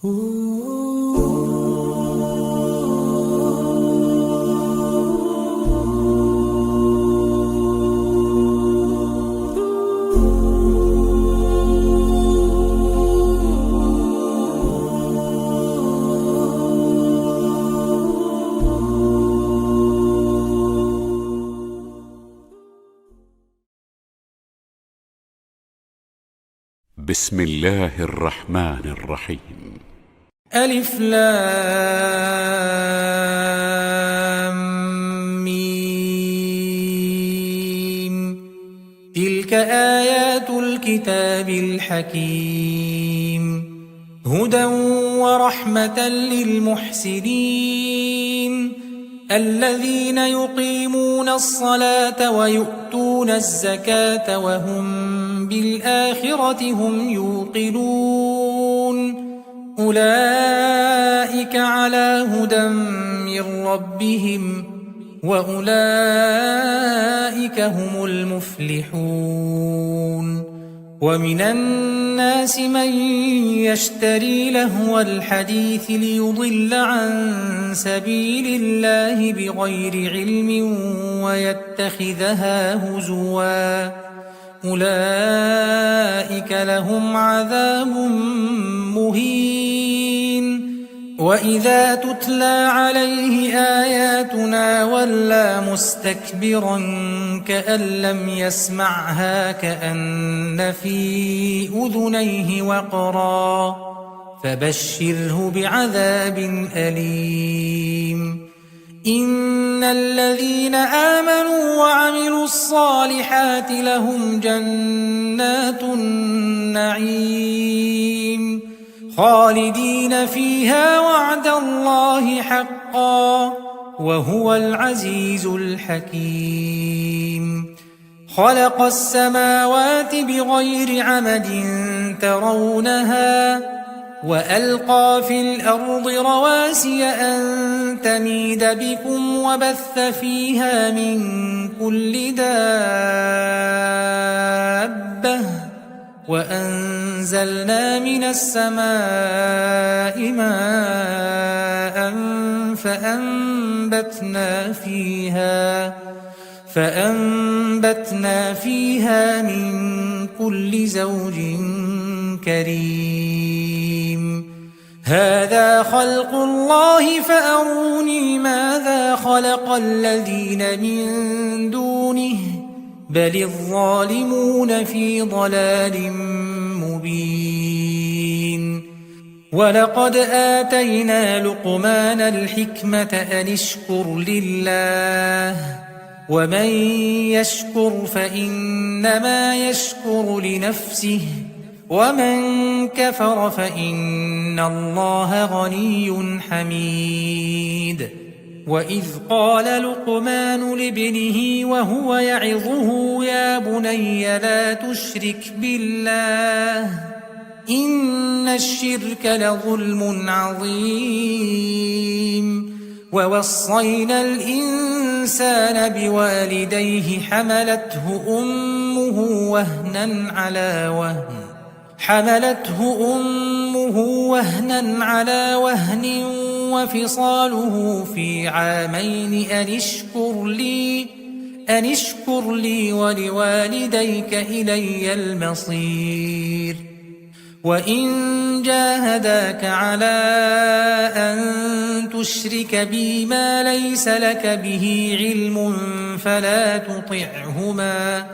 بسم الله الرحمن الرحيم. ألف لام ميم. تلك آيات الكتاب الحكيم، هدى ورحمة للمحسنين الذين يقيمون الصلاة ويؤتون الزكاة وهم بالآخرة هم يوقنون. أولئك على هدى من ربهم وأولئك هم المفلحون. ومن الناس من يشتري لهو الحديث ليضل عن سبيل الله بغير علم ويتخذها هزوا، أولئك لهم عذاب مهين. وإذا تتلى عليه آياتنا ولى مستكبرا كأن لم يسمعها كأن في أذنيه وقرا، فبشره بعذاب أليم. إن الذين آمنوا وعملوا الصالحات لهم جنات النعيم خالدين فيها وعد الله حقا وهو العزيز الحكيم. خلق السماوات بغير عمد ترونها وألقى في الأرض رواسي أن تميد بكم وبث فيها من كل دابة وأنزلنا من السماء ماء فأنبتنا فيها من كل زوج كريم. هذا خلق الله فأروني ماذا خلق الذين من دونه بل الظالمون في ضلال مبين. ولقد آتينا لقمان الحكمة أن اشكر لله ومن يشكر فإنما يشكر لنفسه ومن كفر فإن الله غني حميد. وإذ قال لقمان لابنه وهو يعظه يا بني لا تشرك بالله إن الشرك لظلم عظيم. ووصينا الإنسان بوالديه حملته أمه وهنا على وهن وفصاله في عامين أن اشكر لي ولوالديك إلي المصير. وإن جاهداك على أن تشرك بي ما ليس لك به علم فلا تطعهما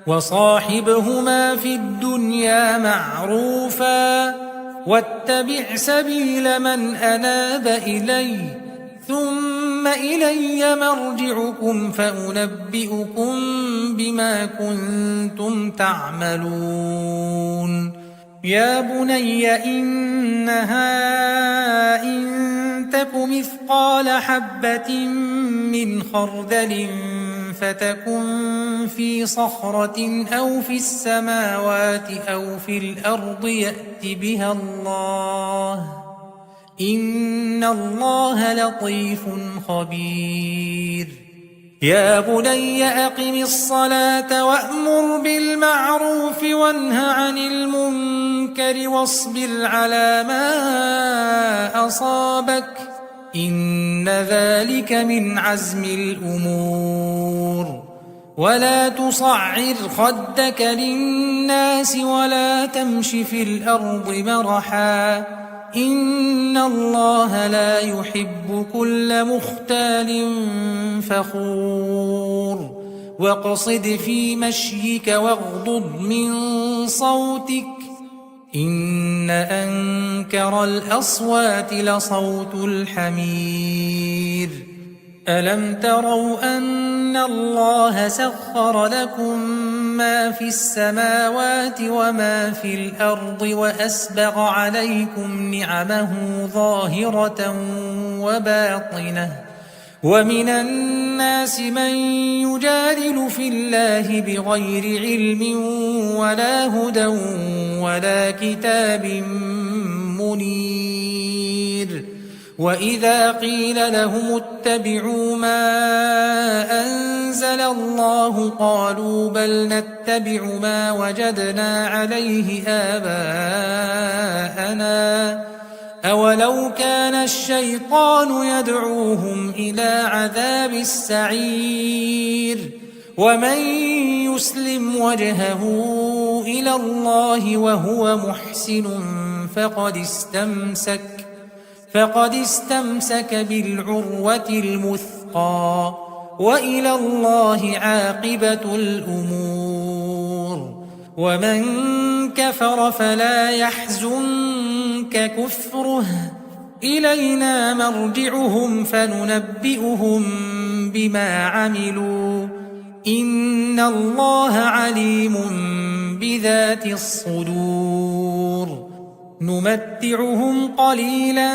وصاحبهما في الدنيا معروفا واتبع سبيل من أناب إلي ثم إلي مرجعكم فأنبئكم بما كنتم تعملون. يا بني إنها إن تك مثقال حبة من خردل فتكن في صخرة أو في السماوات أو في الأرض يأت بها الله إن الله لطيف خبير. يا بني أقم الصلاة وأمر بالمعروف وانه عن المنكر واصبر على ما أصابك إن ذلك من عزم الأمور ولا تصعر خدك للناس ولا تمش في الأرض مرحا إن الله لا يحب كل مختال فخور واقصد في مشيك واغضض من صوتك إن أنكر الأصوات لصوت الحمير ألم تروا أن الله سخر لكم ما في السماوات وما في الأرض وأسبغ عليكم نعمه ظاهرة وباطنة ومن الناس من يجادل في الله بغير علم ولا هدى ولا كتاب منير وإذا قيل لهم اتبعوا ما أنزل الله قالوا بل نتبع ما وجدنا عليه آباءنا أولو كان الشيطان يدعوهم إلى عذاب السعير ومن يسلم وجهه إلى الله وهو محسن فقد استمسك بالعروة المثقى وإلى الله عاقبة الأمور ومن كفر فلا يحزنك كفره إلينا مرجعهم فننبئهم بما عملوا إن الله عليم بذات الصدور نمتعهم قليلا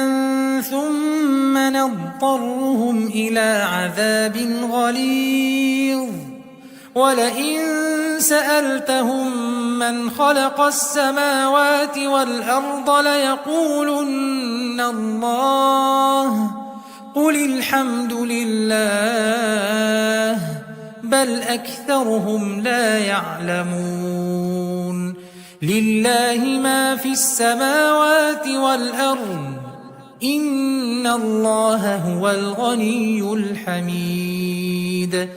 ثم نضطرهم إلى عذاب غليظ ولئن سألتهم من خلق السماوات والأرض ليقولن الله قل الحمد لله بل أكثرهم لا يعلمون لله ما في السماوات والأرض إن الله هو الغني الحميد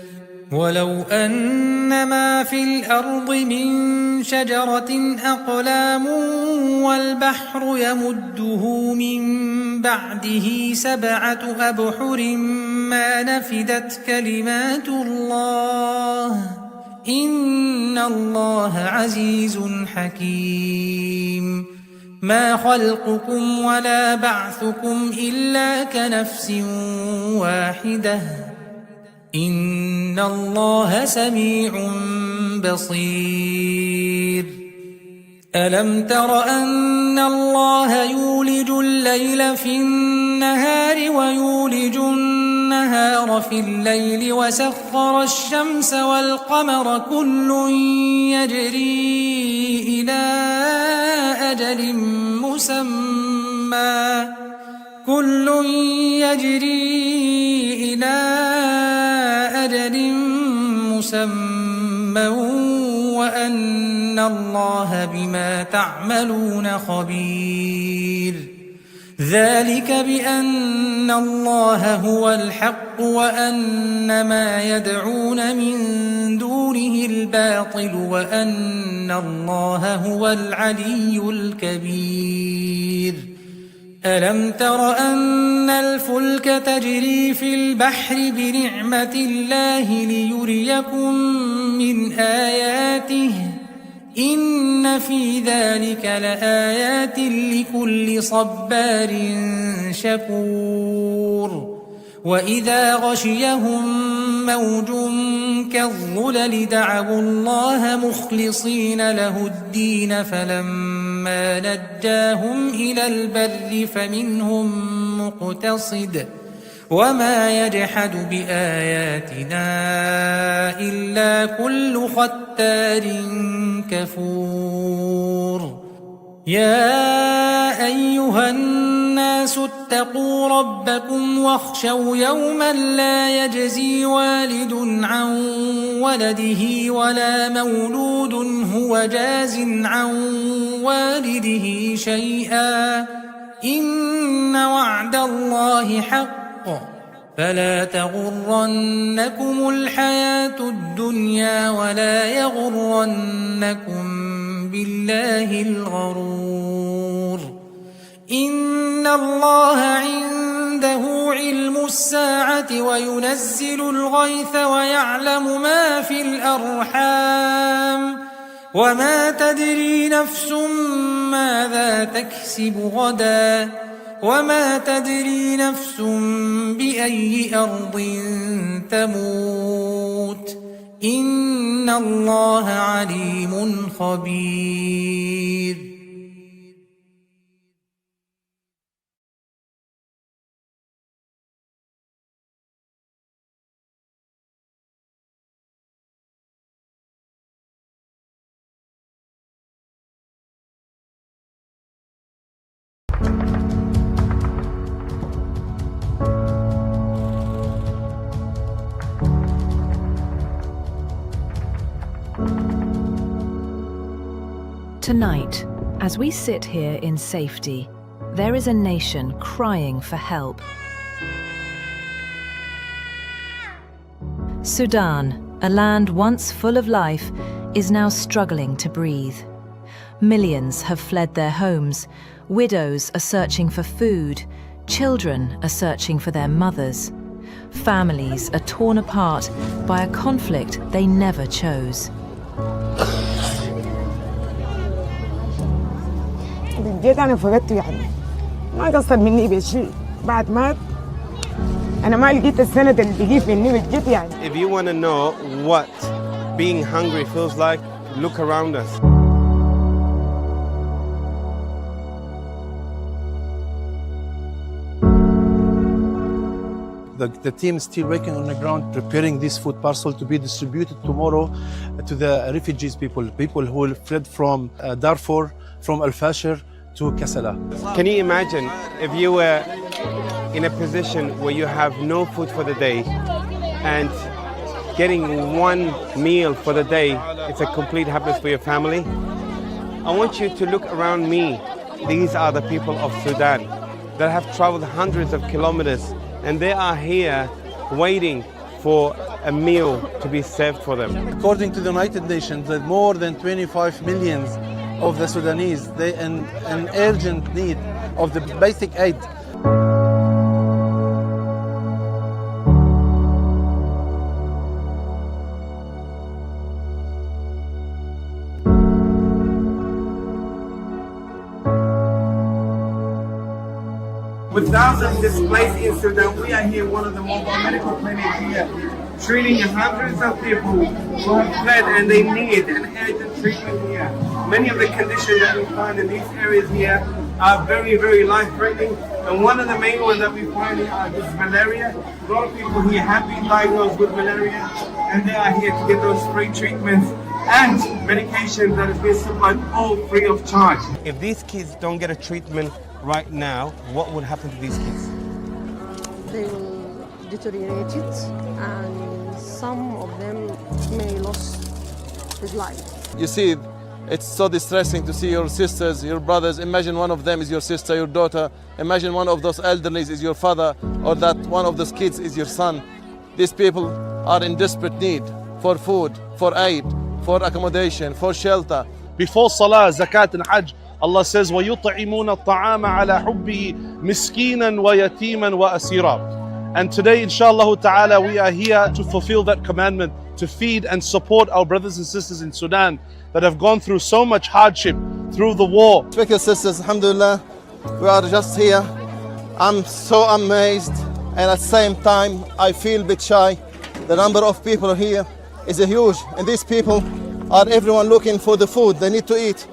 ولو أن ما في الأرض من شجرة أقلام والبحر يمده من بعده 7 أبحر ما نفدت كلمات الله إن الله عزيز حكيم ما خلقكم ولا بعثكم إلا كنفس واحدة إن الله سميع بصير ألم تر أن الله يولج الليل في النهار ويولج النهار في الليل وسخر الشمس والقمر كل يجري إلى أجل مسمى وأن الله بما تعملون خبير ذلك بأن الله هو الحق وأن ما يدعون من دونه الباطل وأن الله هو العلي الكبير ألم تر أن الفلك تجري في البحر بنعمة الله ليريكم من آياته إن في ذلك لآيات لكل صبار شكور وإذا غشيهم موج كالظلل دعوا الله مخلصين له الدين فلما نجاهم إلى البر فمنهم مقتصد وما يجحد بآياتنا إلا كل ختار كفور يا أيها الناس اتقوا ربكم واخشوا يوما لا يجزي والد عن ولده ولا مولود هو جاز عن والده شيئا إن وعد وعد الله حق فلا تغرنكم الحياة الدنيا ولا يغرنكم بالله الغرور إن الله عنده علم الساعة وينزل الغيث ويعلم ما في الأرحام وما تدري نفس ماذا تكسب غدا وما تدري نفس بأي أرض تموت إن الله عليم خبير. Tonight, as we sit here in safety, there is a nation crying for help. Sudan, a land once full of life, is now struggling to breathe. Millions have fled their homes. Widows are searching for food. Children are searching for their mothers. Families are torn apart by a conflict they never chose. جيت أنا فقدته يعني ما قصر مني بشيء بعد مات أنا ما لقيت السند اللي بقي في مني بجد يعني. If you want to know what being hungry feels like, look around us. The team is still working on the ground, preparing this food parcel to be distributed tomorrow to the refugees people who fled from Darfur, from Al-Fashir to Kassala. Can you imagine if you were in a position where you have no food for the day and getting one meal for the day, it's a complete happiness for your family? I want you to look around me. These are the people of Sudan that have traveled hundreds of kilometers and they are here waiting for a meal to be served for them. According to the United Nations, that more than 25 million of the Sudanese, they in an urgent need of the basic aid. With thousands displaced in Sudan, we are here, one of the mobile medical clinics here, treating hundreds of people who have fled and they need an urgent treatment here. Many of the conditions that we find in these areas here are very, very life-threatening. And one of the main ones that we find here is malaria. A lot of people here have been diagnosed with malaria and they are here to get those free treatments and medications that is being supplied all free of charge. If these kids don't get a treatment right now, what would happen to these kids? They will deteriorate it and some of them may lose his life. You see, it's so distressing to see your sisters, your brothers. Imagine one of them is your sister, your daughter. Imagine one of those elderlies is your father, or that one of those kids is your son. These people are in desperate need for food, for aid, for accommodation, for shelter. Before Salah, Zakat and Hajj, Allah says, وَيُطْعِمُونَ الطَّعَامَ عَلَى حُبِّهِ مِسْكِينًا وَيَتِيمًا وَأَسِيرًا. And today, inshallah ta'ala, we are here to fulfill that commandment, to feed and support our brothers and sisters in Sudan that have gone through so much hardship through the war. Respected sisters, alhamdulillah, we are just here. I'm so amazed, and at the same time, I feel a bit shy. The number of people here is huge, and these people are everyone looking for the food they need to eat.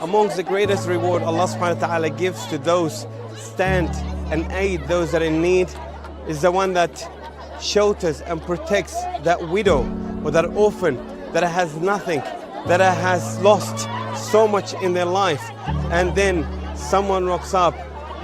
Amongst the greatest reward Allah subhanahu wa ta'ala gives to those stand and aid those that are in need is the one that shelters and protects that widow or that orphan that has nothing, that has lost so much in their life, and then someone rocks up,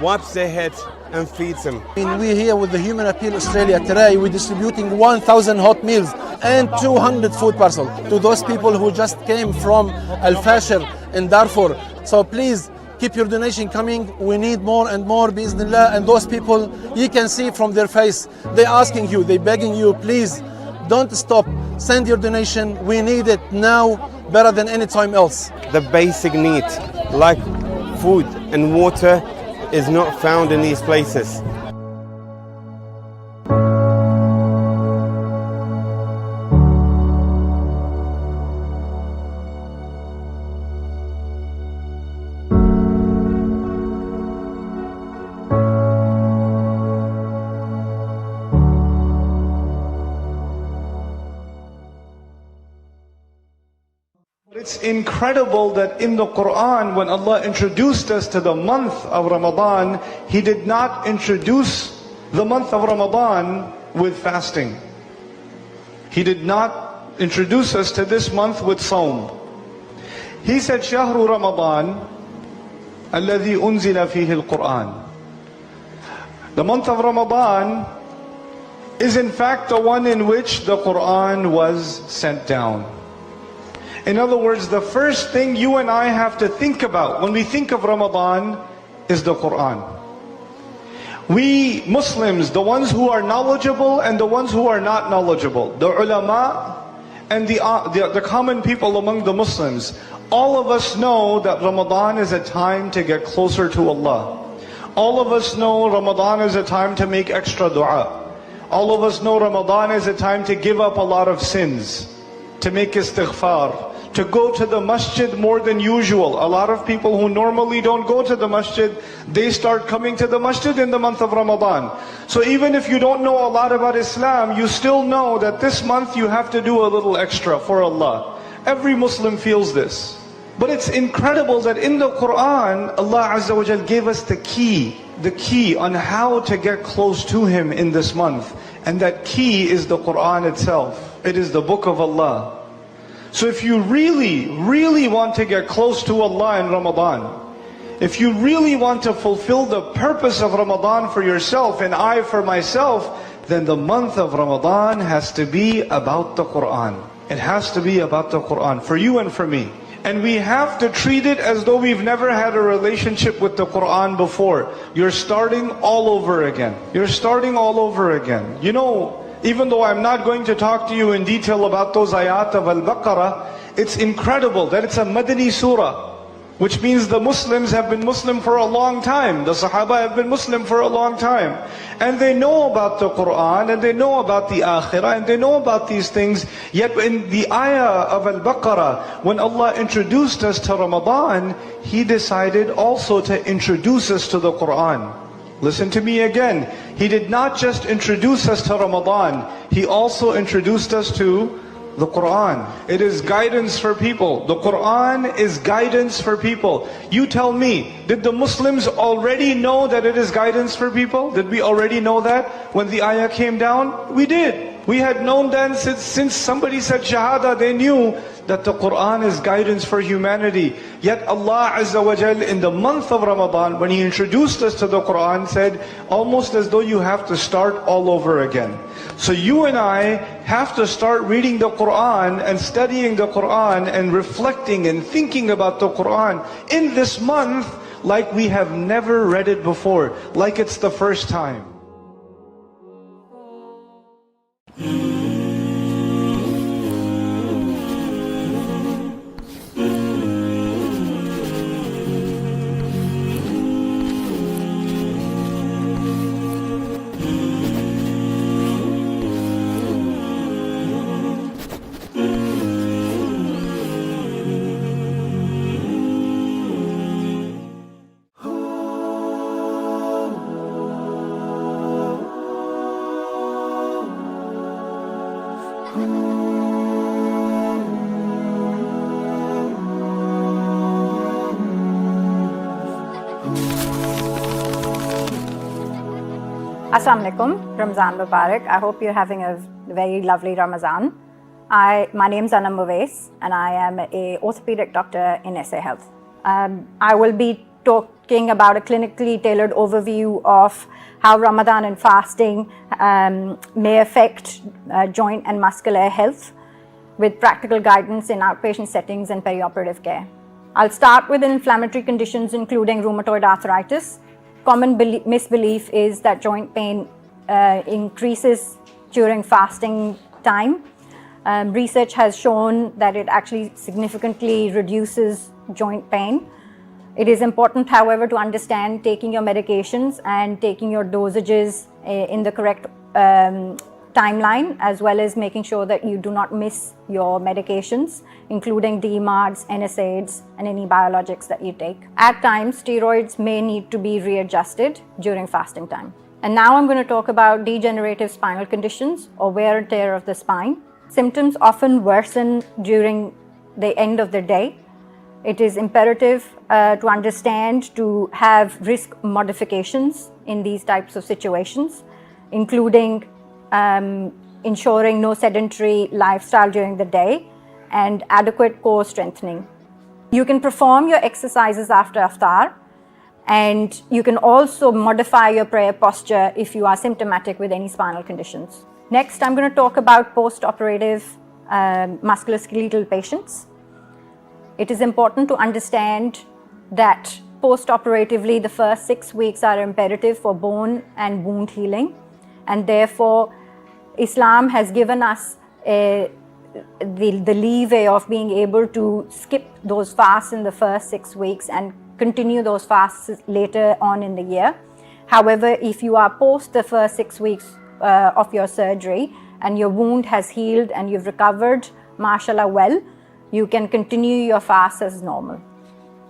wipes their head and feeds them. We're here with the Human Appeal Australia today. We're distributing 1,000 hot meals and 200 food parcels to those people who just came from Al-Fashir in Darfur. So please keep your donation coming. We need more and more, bi'idhnillah. And those people, you can see from their face, they're asking you, they're begging you, please don't stop. Send your donation. We need it now better than any time else. The basic needs like food and water is not found in these places. It's incredible that in the Quran, when Allah introduced us to the month of Ramadan, He did not introduce the month of Ramadan with fasting. He did not introduce us to this month with Sawm. He said, شهر رمضان الذي أنزل فيه القرآن. The month of Ramadan is in fact the one in which the Quran was sent down. In other words, the first thing you and I have to think about when we think of Ramadan is the Quran. We Muslims, the ones who are knowledgeable and the ones who are not knowledgeable, the ulama and the common people among the Muslims, all of us know that Ramadan is a time to get closer to Allah. All of us know Ramadan is a time to make extra dua. All of us know Ramadan is a time to give up a lot of sins, to make istighfar, to go to the masjid more than usual. A lot of people who normally don't go to the masjid, they start coming to the masjid in the month of Ramadan. So even if you don't know a lot about Islam, you still know that this month you have to do a little extra for Allah. Every Muslim feels this. But it's incredible that in the Quran, Allah Azza wa Jal gave us the key on how to get close to Him in this month. And that key is the Quran itself. It is the book of Allah. So if you really, really want to get close to Allah in Ramadan, if you really want to fulfill the purpose of Ramadan for yourself and I for myself, then the month of Ramadan has to be about the Quran. It has to be about the Quran, for you and for me. And we have to treat it as though we've never had a relationship with the Quran before. You're starting all over again. You're starting all over again. You know, even though I'm not going to talk to you in detail about those ayat of Al-Baqarah, it's incredible that it's a Madani surah, which means the Muslims have been Muslim for a long time. The Sahaba have been Muslim for a long time. And they know about the Quran, and they know about the Akhirah, and they know about these things. Yet in the ayah of Al-Baqarah, when Allah introduced us to Ramadan, He decided also to introduce us to the Quran. Listen to me again. He did not just introduce us to Ramadan, He also introduced us to the Quran. It is guidance for people. The Quran is guidance for people. You tell me, did the Muslims already know that it is guidance for people? Did we already know that when the ayah came down? We did. We had known that since somebody said Shahada, they knew that the Quran is guidance for humanity. Yet Allah Azza wa Jal in the month of Ramadan, when He introduced us to the Quran, said almost as though you have to start all over again. So you and I have to start reading the Quran and studying the Quran and reflecting and thinking about the Quran in this month like we have never read it before, like it's the first time. Assalamu alaikum, Ramzan Mubarak. I hope you're having a very lovely Ramadan. My name's Anam Muwais and I am an orthopedic doctor in SA Health. I will be talking about a clinically tailored overview of how Ramadan and fasting may affect joint and muscular health, with practical guidance in outpatient settings and perioperative care. I'll start with inflammatory conditions including rheumatoid arthritis. Common misbelief is that joint pain increases during fasting time. Research has shown that it actually significantly reduces joint pain. It is important, however, to understand taking your medications and taking your dosages in the correct timeline, as well as making sure that you do not miss your medications, including DMARDs, NSAIDs, and any biologics that you take. At times, steroids may need to be readjusted during fasting time. And now I'm going to talk about degenerative spinal conditions or wear and tear of the spine. Symptoms often worsen during the end of the day. It is imperative to understand to have risk modifications in these types of situations, including ensuring no sedentary lifestyle during the day and adequate core strengthening. You can perform your exercises after iftar, and you can also modify your prayer posture if you are symptomatic with any spinal conditions. Next, I'm going to talk about post-operative musculoskeletal patients. It is important to understand that post-operatively, the first 6 weeks are imperative for bone and wound healing, and therefore Islam has given us the leeway of being able to skip those fasts in the first 6 weeks and continue those fasts later on in the year. However, if you are post the first 6 weeks of your surgery and your wound has healed and you've recovered, mashallah, well, you can continue your fast as normal.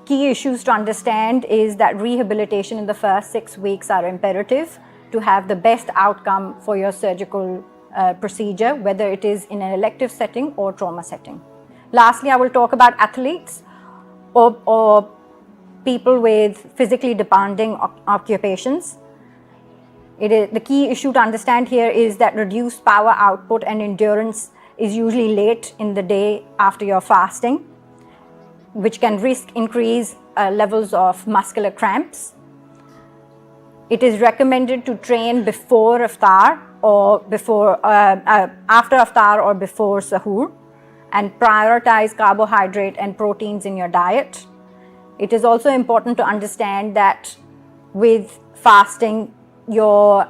Key issues to understand is that rehabilitation in the first 6 weeks are imperative to have the best outcome for your surgical procedure, whether it is in an elective setting or trauma setting. Lastly, I will talk about athletes or people with physically demanding occupations. The key issue to understand here is that reduced power output and endurance is usually late in the day after your fasting, which can risk increased levels of muscular cramps. It is recommended to train before iftar or after iftar or before sahur, and prioritize carbohydrate and proteins in your diet. It is also important to understand that with fasting, your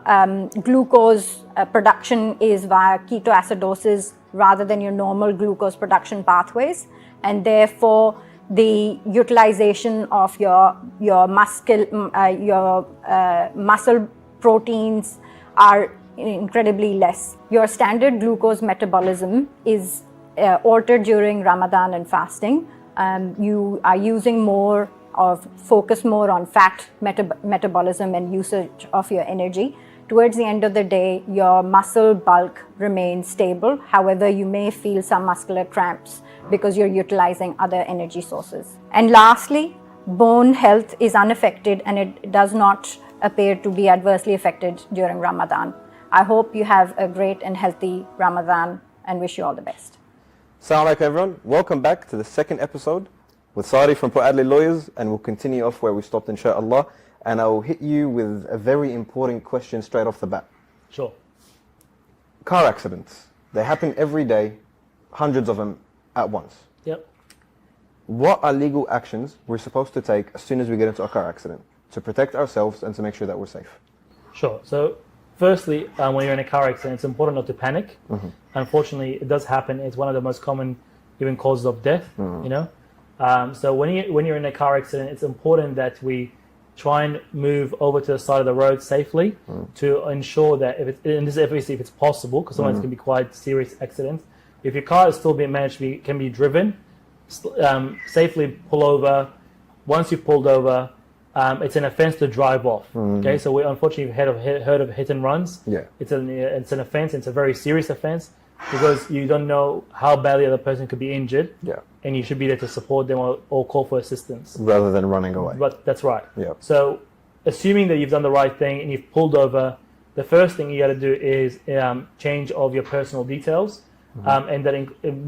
glucose production is via ketoacidosis rather than your normal glucose production pathways, and therefore the utilization of your muscle proteins are incredibly less. Your standard glucose metabolism is altered during Ramadan and fasting. You are using focus more on fat metabolism and usage of your energy. Towards the end of the day, your muscle bulk remains stable. However, you may feel some muscular cramps because you're utilizing other energy sources. And lastly, bone health is unaffected and it does not appear to be adversely affected during Ramadan. I hope you have a great and healthy Ramadan and wish you all the best. Assalamu alaikum everyone, welcome back to the second episode with Sari from Port Adelaide Lawyers, and we'll continue off where we stopped inshallah, and I will hit you with a very important question straight off the bat. Sure. Car accidents, they happen every day, hundreds of them at once. Yep. What are legal actions we're supposed to take as soon as we get into a car accident to protect ourselves and to make sure that we're safe? Sure. So firstly, when you're in a car accident, it's important not to panic. Mm-hmm. Unfortunately, it does happen. It's one of the most common even causes of death, Mm-hmm. you know. So when you're in a car accident, it's important that we try and move over to the side of the road safely to ensure that if it's possible, because sometimes it can be quite serious accidents. If your car is still being managed can be driven, safely pull over. Once you've pulled over, it's an offence to drive off. Okay, so we unfortunately have heard of hit and runs. Yeah, it's an offence. It's a very serious offence because you don't know how badly the other person could be injured. Yeah, and you should be there to support them or call for assistance rather than running away. But that's right. Yeah. So, assuming that you've done the right thing and you've pulled over, the first thing you got to do is change of your personal details. And that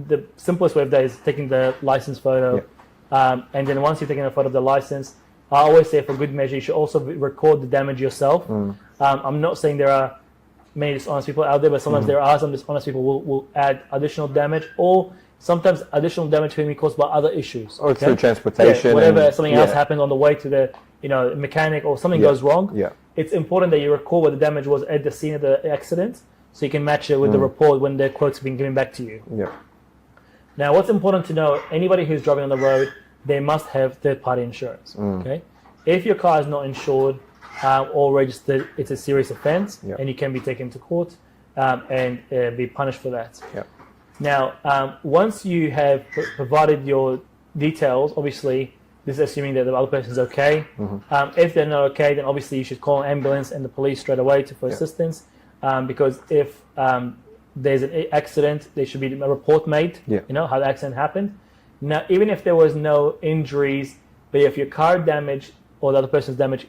the simplest way of that is taking the license photo. Yeah. And then once you've taken a photo of the license, I always say for good measure, you should also record the damage yourself. I'm not saying there are many dishonest people out there, but sometimes there are some dishonest people who will add additional damage, or sometimes additional damage can be caused by other issues. Or through transportation. Yeah, whatever, something else happens on the way to the mechanic, or something goes wrong. It's important that you record what the damage was at the scene of the accident, so you can match it with the report when their quotes have been given back to you. Now, what's important to know, anybody who's driving on the road, they must have third-party insurance. Okay, if your car is not insured or registered, it's a serious offense, and you can be taken to court and be punished for that. Now, once you have provided your details, obviously, this is assuming that the other person is okay. If they're not okay, then obviously you should call an ambulance and the police straight away for assistance, because if there's an accident, there should be a report made, how the accident happened. Now, even if there was no injuries, but if your car damaged or the other person's damage,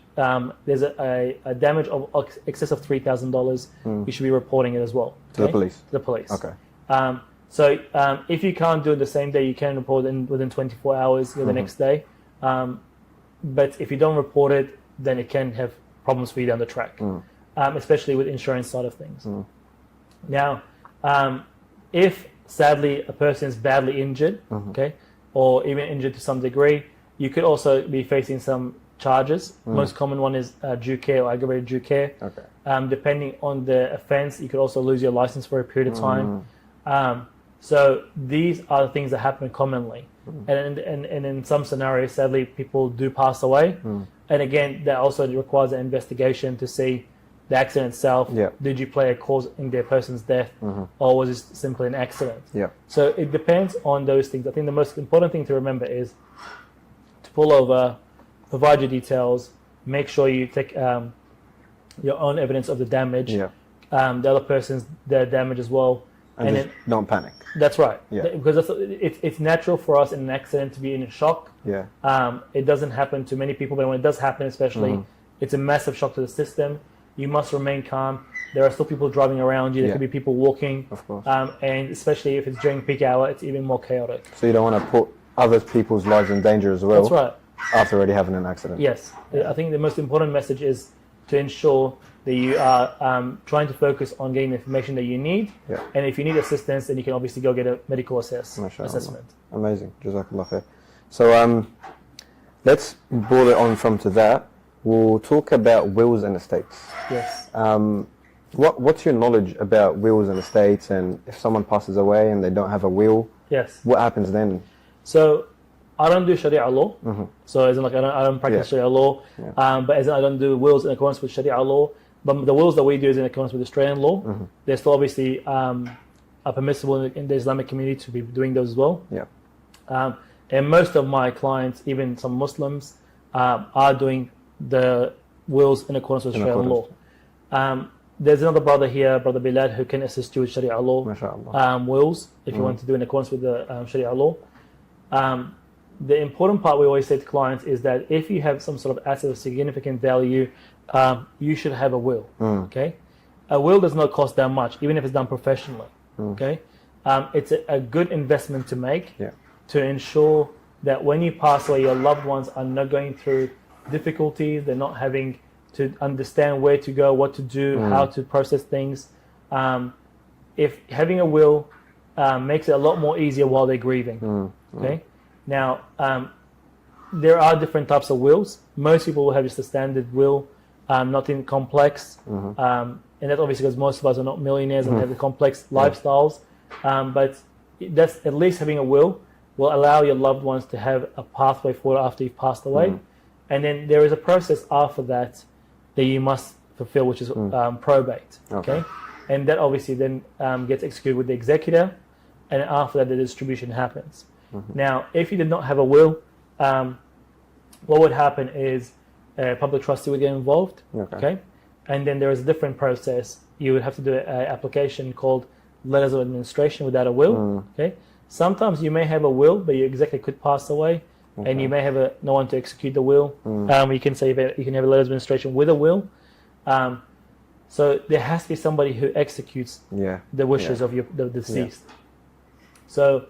there's a damage of excess of $3,000, you should be reporting it as well. To the police? To the police. Okay. So if you can't do it the same day, you can report it within 24 hours the next day. But if you don't report it, then it can have problems for you down the track, especially with insurance side of things. Now, if sadly a person is badly injured, or even injured to some degree, you could also be facing some charges. Most common one is due care or aggravated due care. Depending on the offense, you could also lose your license for a period of time. So these are the things that happen commonly. And in some scenarios, sadly, people do pass away. And again, that also requires an investigation to see the accident itself. Did you play a cause in the person's death, or was it simply an accident? So it depends on those things. I think the most important thing to remember is to pull over, provide your details, make sure you take your own evidence of the damage, the other person's damage as well. And just don't panic. That's right. Because it's natural for us in an accident to be in a shock. It doesn't happen to many people, but when it does happen, especially, it's a massive shock to the system. You must remain calm. There are still people driving around you. There could be people walking. Of course. And especially if it's during peak hour, it's even more chaotic. So you don't want to put other people's lives in danger as well. That's right. After already having an accident. Yes. I think the most important message is to ensure that you are trying to focus on getting the information that you need. And if you need assistance, then you can obviously go get a medical assessment. Amazing. Jazakallah khair. So let's boil it on from to that. We'll talk about wills and estates. Yes. What's your knowledge about wills and estates, and if someone passes away and they don't have a will, what happens then? So I don't do Sharia law. So as in, like, I don't practice Sharia law, but as in, I don't do wills in accordance with Sharia law. But the wills that we do is in accordance with Australian law. They're still obviously are permissible in the Islamic community to be doing those as well. And most of my clients, even some Muslims, are doing the wills in accordance with Sharia law. There's another brother here, Brother Bilal, who can assist you with Sharia law wills if you want to do in accordance with the Sharia law. The important part we always say to clients is that if you have some sort of asset of significant value, you should have a will. Okay, a will does not cost that much, even if it's done professionally. Okay, it's a good investment to make to ensure that when you pass away, your loved ones are not going through difficulties. They're not having to understand where to go, what to do, how to process things. If having a will makes it a lot more easier while they're grieving. Okay, now there are different types of wills. Most people will have just a standard will, nothing complex, and that's obviously because most of us are not millionaires and have the complex lifestyles. But that's, at least having a will allow your loved ones to have a pathway forward after you've passed away. And then there is a process after that you must fulfill, which is probate. Okay, and that obviously then gets executed with the executor, and after that the distribution happens. Now, if you did not have a will, what would happen is a public trustee would get involved. Okay, and then there is a different process. You would have to do an application called letters of administration without a will. Okay, sometimes you may have a will, but your executor could pass away. And you may have no one to execute the will. You can say that you can have a letter of administration with a will. So there has to be somebody who executes the wishes of the deceased. So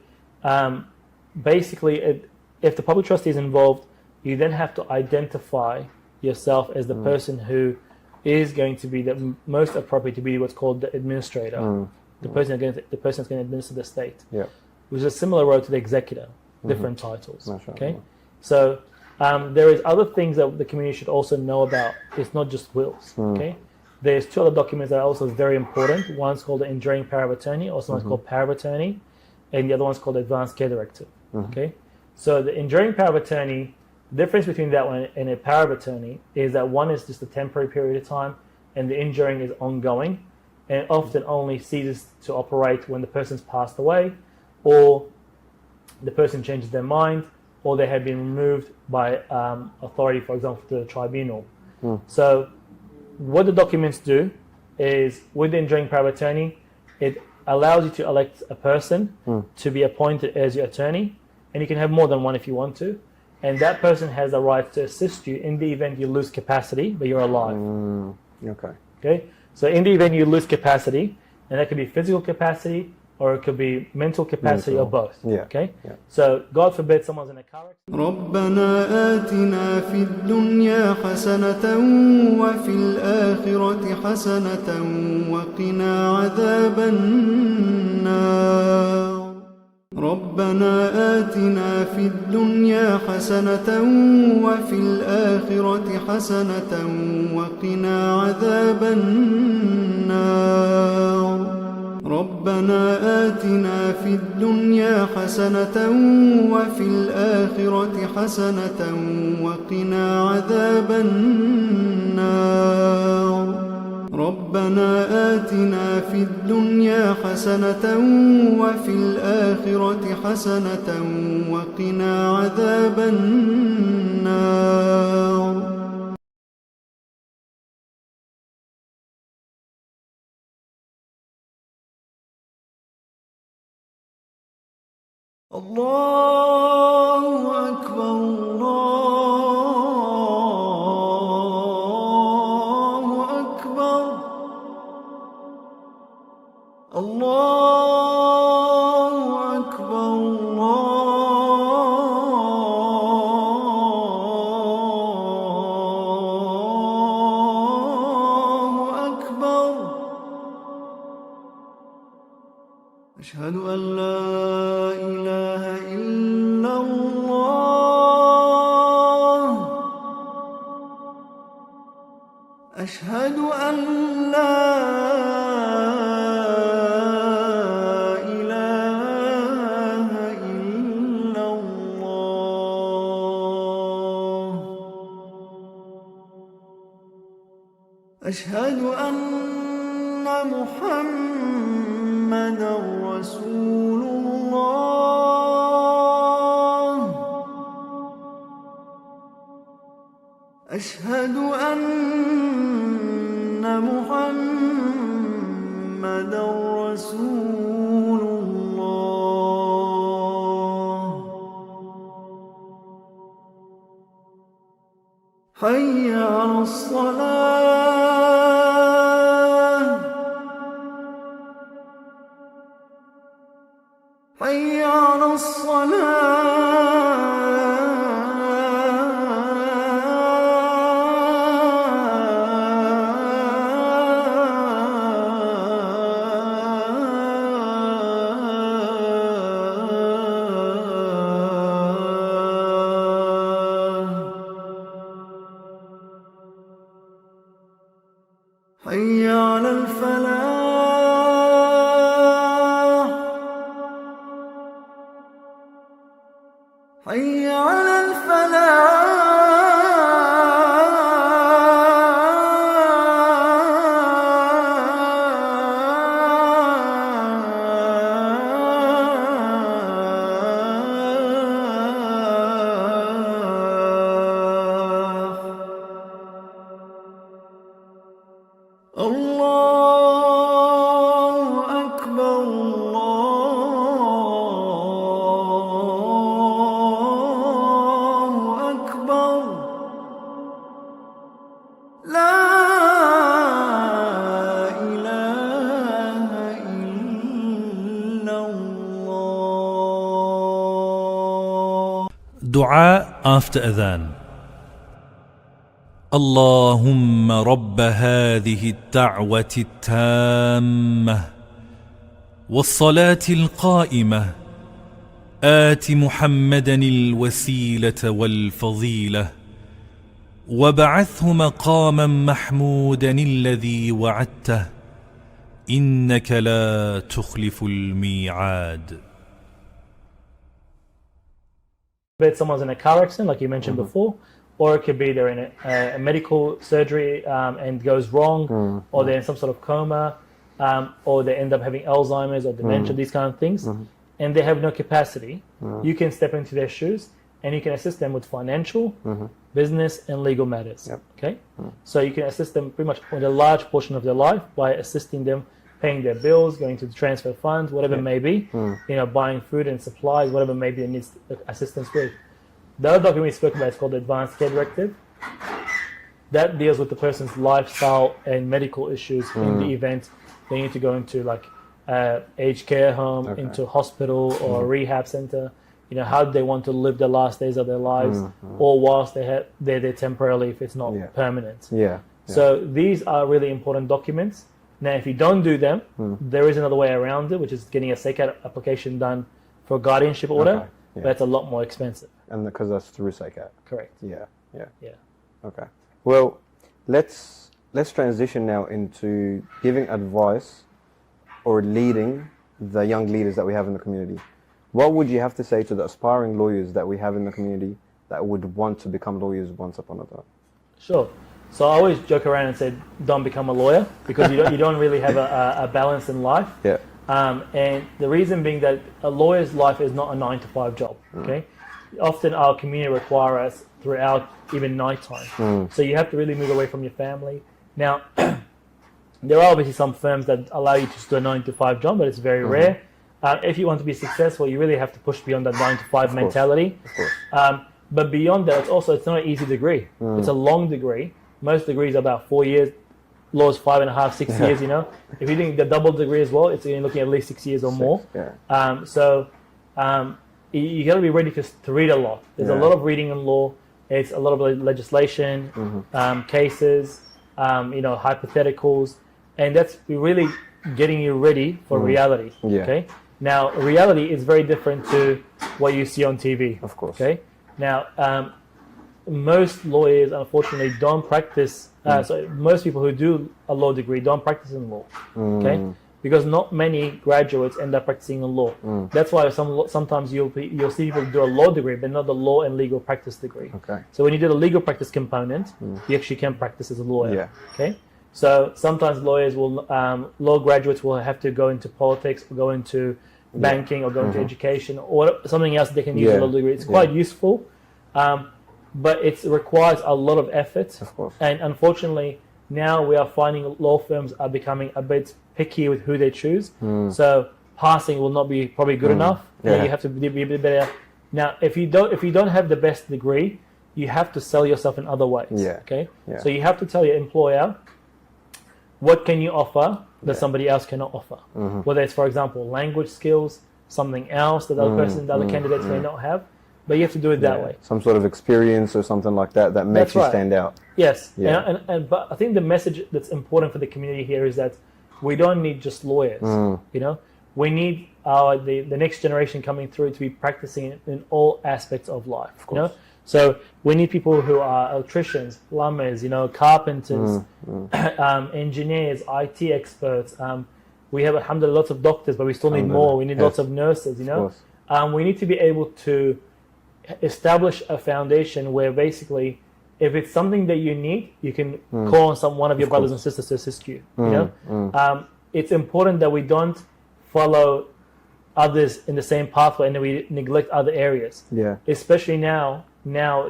basically, if the public trustee is involved, you then have to identify yourself as the person who is going to be the most appropriate to be what's called the administrator, the person that's going to administer the state, which is a similar role to the executor, different titles. Okay, so there is other things that the community should also know about. It's not just wills. Okay, there's two other documents that are also very important. One's called the enduring power of attorney, also one's called power of attorney, and the other one's called the advanced care directive. Okay, so the enduring power of attorney. The difference between that one and a power of attorney is that one is just a temporary period of time and the enduring is ongoing and often only ceases to operate when the person's passed away or the person changes their mind or they have been removed by authority, for example, to the tribunal. So what the documents do is with the enduring power of attorney, it allows you to elect a person to be appointed as your attorney, and you can have more than one if you want to. And that person has the right to assist you in the event you lose capacity, but you're alive. Okay. So in the event you lose capacity, and that could be physical capacity, or it could be mental capacity, or both. Okay. So God forbid someone's in a car accident. ربنا آتنا في الدنيا حسنة وفي الآخرة حسنة وقنا عذاب النار. ربنا آتنا في الدنيا حسنة وفي الآخرة حسنة وقنا عذاب النار. ربنا آتنا في الدنيا حسنة وفي الآخرة حسنة وقنا عذاب النار. ربنا آتنا في الدنيا حسنة وفي الآخرة حسنة وقنا عذاب النار. الله أكبر الله أكبر الله أكبر الله أكبر. أشهد أن لا إله إلا الله. أشهد أن لا إله إلا الله. أشهد أن محمدًا رسول الله. أشهد أن محمدًا رسول الله. حي على الصلاة. حي على حي على الفلاح. حي على الله أكبر الله أكبر. Dua after Adhan. اللهم رب هذه الدعوة التامة والصلاة القائمة آت محمدا الوسيلة والفضيلة وبعثه مقاما محمودا الذي وعدته إنك لا تخلف الميعاد. But someone's in a car accident, like you mentioned before, or it could be they're in a medical surgery and goes wrong, or they're in some sort of coma, or they end up having Alzheimer's or dementia, these kind of things, and they have no capacity. You can step into their shoes and you can assist them with financial, business, and legal matters. Okay, so you can assist them pretty much with a large portion of their life by assisting them paying their bills, going to the transfer funds, whatever it may be, buying food and supplies, whatever it may be it needs assistance with. The other document we spoke about is called the Advanced Care Directive. That deals with the person's lifestyle and medical issues in the event they need to go into like aged care home, into hospital or a rehab center. How do they want to live the last days of their lives, or whilst they're there temporarily if it's not permanent. So these are really important documents. Now, if you don't do them, there is another way around it, which is getting a SACAT application done for a guardianship order, but it's a lot more expensive. And because that's through SACAT. Correct. Yeah. Okay. Well, let's transition now into giving advice or leading the young leaders that we have in the community. What would you have to say to the aspiring lawyers that we have in the community that would want to become lawyers once upon a time? Sure. So I always joke around and say, don't become a lawyer, because you don't really have a balance in life. Yeah. And the reason being that a lawyer's life is not a 9-to-5 job. Okay. Often our community require us throughout even nighttime. So you have to really move away from your family. Now, there are obviously some firms that allow you to just do a 9-to-5 job, but it's very rare. If you want to be successful, you really have to push beyond that 9-to-5 mentality. But beyond that, it's not an easy degree. It's a long degree. Most degrees are about 4 years. Law's 5.5, 6 years. If you think the double degree as well, it's looking at least 6 years or more. You got to be ready to read a lot. There's a lot of reading in law. It's a lot of legislation, cases, hypotheticals, and that's really getting you ready for reality. Okay. Now, reality is very different to what you see on TV. Of course. Okay. Now, most lawyers, unfortunately, don't practice. So most people who do a law degree don't practice in law. Okay. Because not many graduates end up practicing in law. That's why sometimes you'll see people do a law degree, but not the law and legal practice degree. Okay. So when you do the legal practice component, you actually can practice as a lawyer. Okay. So sometimes law graduates will have to go into politics, or go into banking, or go into education, or something else they can use a law degree. It's quite useful, but it requires a lot of effort. Of course. And unfortunately, now we are finding law firms are becoming a bit picky with who they choose. So passing will not be probably good enough. You have to be a bit better. Now, if you don't have the best degree, you have to sell yourself in other ways. Okay. So you have to tell your employer, what can you offer that somebody else cannot offer? Whether it's, for example, language skills, something else that the other candidates may not have, but you have to do it that way. Some sort of experience or something like that makes you stand out. Yes. But I think the message that's important for the community here is that we don't need just lawyers. We need the next generation coming through to be practicing in all aspects of life. So we need people who are electricians, plumbers, carpenters, engineers, IT experts. We have, alhamdulillah, lots of doctors, but we still need more. We need lots of nurses, we need to be able to establish a foundation where basically, if it's something that you need, you can call on one of your brothers and sisters to assist you. It's important that we don't follow others in the same pathway and then we neglect other areas. Especially now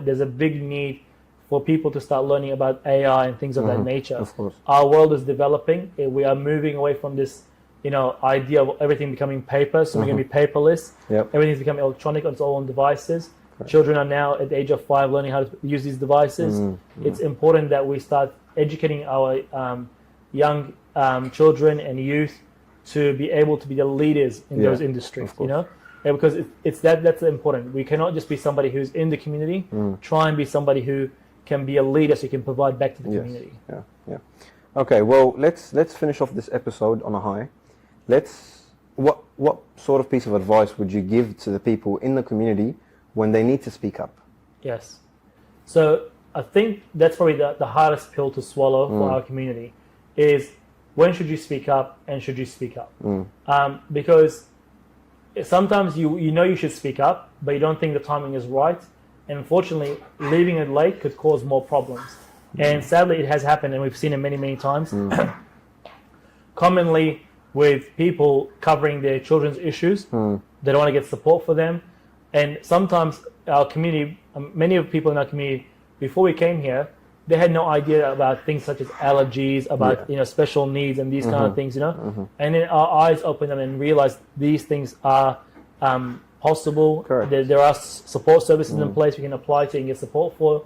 there's a big need for people to start learning about AI and things of that nature. Of course. Our world is developing. We are moving away from this idea of everything becoming paper. So we're going to be paperless. Everything's becoming electronic. It's all on devices. Children are now at the age of 5 learning how to use these devices. It's important that we start educating our young children and youth to be able to be the leaders in those industries. because that's important. We cannot just be somebody who's in the community. Try and be somebody who can be a leader, so you can provide back to the community. Yeah. Okay, well, let's finish off this episode on a high. What sort of piece of advice would you give to the people in the community when they need to speak up? Yes. So I think that's probably the hardest pill to swallow for our community is when should you speak up and should you speak up? Because sometimes you know you should speak up, but you don't think the timing is right. And unfortunately, leaving it late could cause more problems. And sadly, it has happened, and we've seen it many, many times. Commonly with people covering their children's issues, they don't want to get support for them. And sometimes our community, many of the people in our community, before we came here, they had no idea about things such as allergies, about special needs and these kind of things, And then our eyes opened up and realized these things are possible. There are support services in place we can apply to and get support for.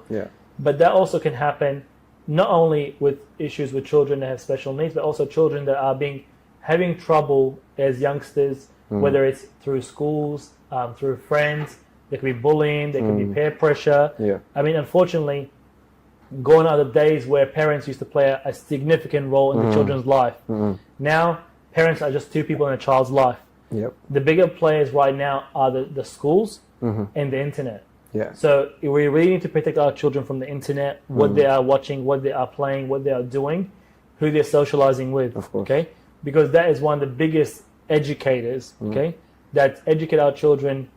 But that also can happen not only with issues with children that have special needs, but also children that are having trouble as youngsters, whether it's through schools, through friends. There could be bullying, there could be peer pressure. I mean, unfortunately, gone are the days where parents used to play a significant role in the children's life. Now, parents are just two people in a child's life. The bigger players right now are the schools and the internet. So we really need to protect our children from the internet, what they are watching, what they are playing, what they are doing, who they're socializing with. Okay, because that is one of the biggest educators. Okay, that educate our children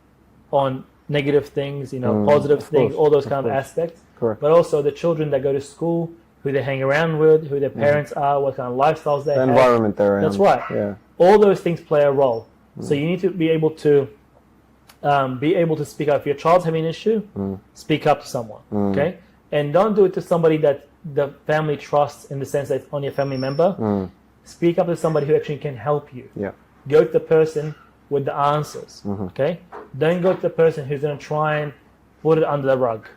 on negative things, positive things, all those kind of aspects. But also the children that go to school, who they hang around with, who their parents are, what kind of lifestyles they have. The environment they're in. That's right. All those things play a role. So you need to be able to speak up. If your child's having an issue, speak up to someone. Okay, and don't do it to somebody that the family trusts in the sense that it's only a family member. Speak up to somebody who actually can help you. Go to the person with the answers. Okay, don't go to the person who's going to try and put it under the rug.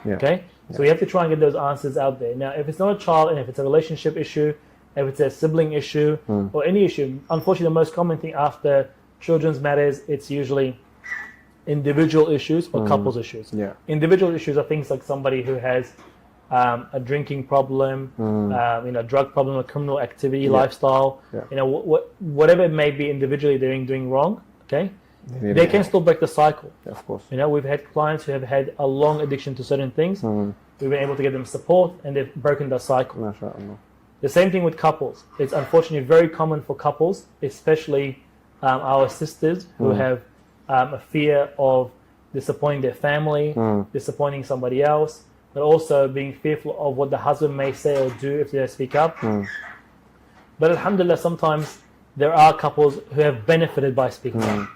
Okay, so we have to try and get those answers out there. Now, if it's not a child and if it's a relationship issue, if it's a sibling issue or any issue, unfortunately, the most common thing after children's matters, it's usually individual issues or couples issues. Individual issues are things like somebody who has a drinking problem, drug problem, a criminal activity, lifestyle, whatever it may be individually they're doing wrong. Okay, they can still break the cycle. Of course. We've had clients who have had a long addiction to certain things. We've been able to get them support and they've broken the cycle. The same thing with couples. It's unfortunately very common for couples, especially our sisters who have a fear of disappointing their family, disappointing somebody else, but also being fearful of what the husband may say or do if they speak up. But alhamdulillah, sometimes there are couples who have benefited by speaking up,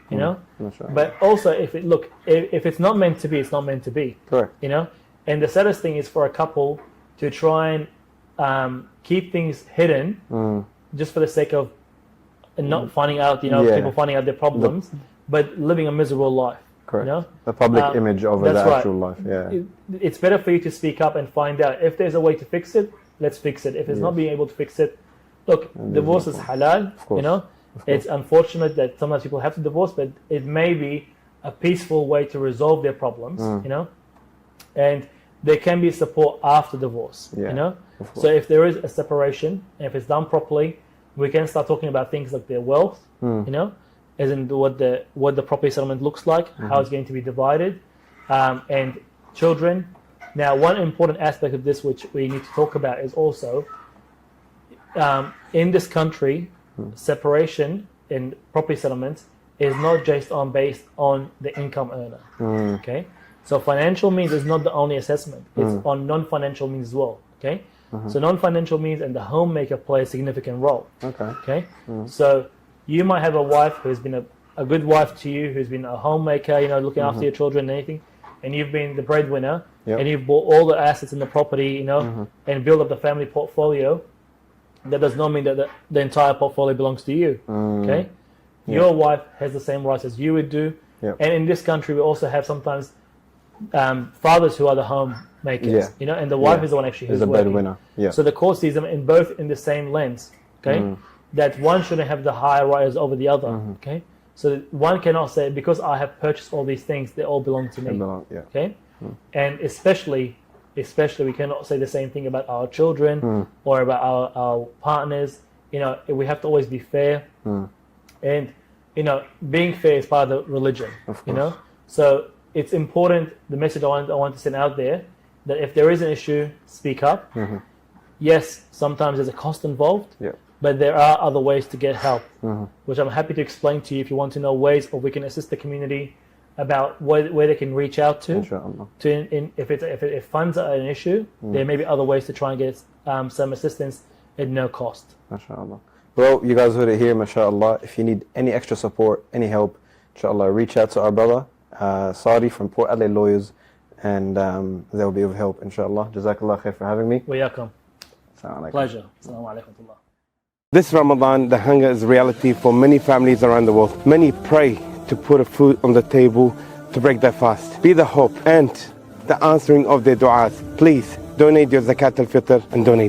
But also, if it's not meant to be, it's not meant to be. Correct. And the saddest thing is for a couple to try and keep things hidden just for the sake of not finding out, people finding out their problems, but living a miserable life. Correct. The public image over the actual life. It's better for you to speak up and find out if there's a way to fix it. Let's fix it. If it's not being able to fix it, look, divorce is halal. It's unfortunate that sometimes people have to divorce, but it may be a peaceful way to resolve their problems. And there can be support after divorce. So if there is a separation, and if it's done properly, we can start talking about things like their wealth. As in what the property settlement looks like, how it's going to be divided, and children. Now, one important aspect of this which we need to talk about is also in this country, separation in property settlements is not just based on the income earner. Okay, so financial means is not the only assessment; it's on non-financial means as well. Okay, so non-financial means and the homemaker play a significant role. Okay, so you might have a wife who's been a good wife to you, who's been a homemaker, looking after your children and anything, and you've been the breadwinner, and you've bought all the assets in the property, and build up the family portfolio. That does not mean that the entire portfolio belongs to you. Okay, your wife has the same rights as you would do, and in this country we also have sometimes fathers who are the homemakers, and the wife is the one actually who's the working. breadwinner. So the court sees them in both in the same lens. Okay. That one shouldn't have the higher rights over the other. Okay, So one cannot say, because I have purchased all these things, they all belong to me. Yeah. Okay? And especially we cannot say the same thing about our children or about our partners. You know, we have to always be fair. And, you know, being fair is part of the religion, you know? So it's important, the message I want to send out there, that if there is an issue, speak up. Yes, sometimes there's a cost involved, but there are other ways to get help, which I'm happy to explain to you if you want to know ways or we can assist the community about where they can reach out to. If funds are an issue, there may be other ways to try and get some assistance at no cost. MashaAllah. Well, you guys heard it here, MashaAllah. If you need any extra support, any help, inshallah, reach out to our brother, Sadi from Port Adelaide Lawyers, and they'll be of help, inshallah. Jazakallah khair for having me. Welcome. Pleasure. Assalamu alaikum. This Ramadan, the hunger is a reality for many families around the world. Many pray to put a food on the table to break their fast. Be the hope and the answering of their du'as. Please donate your zakat al-fitr and donate.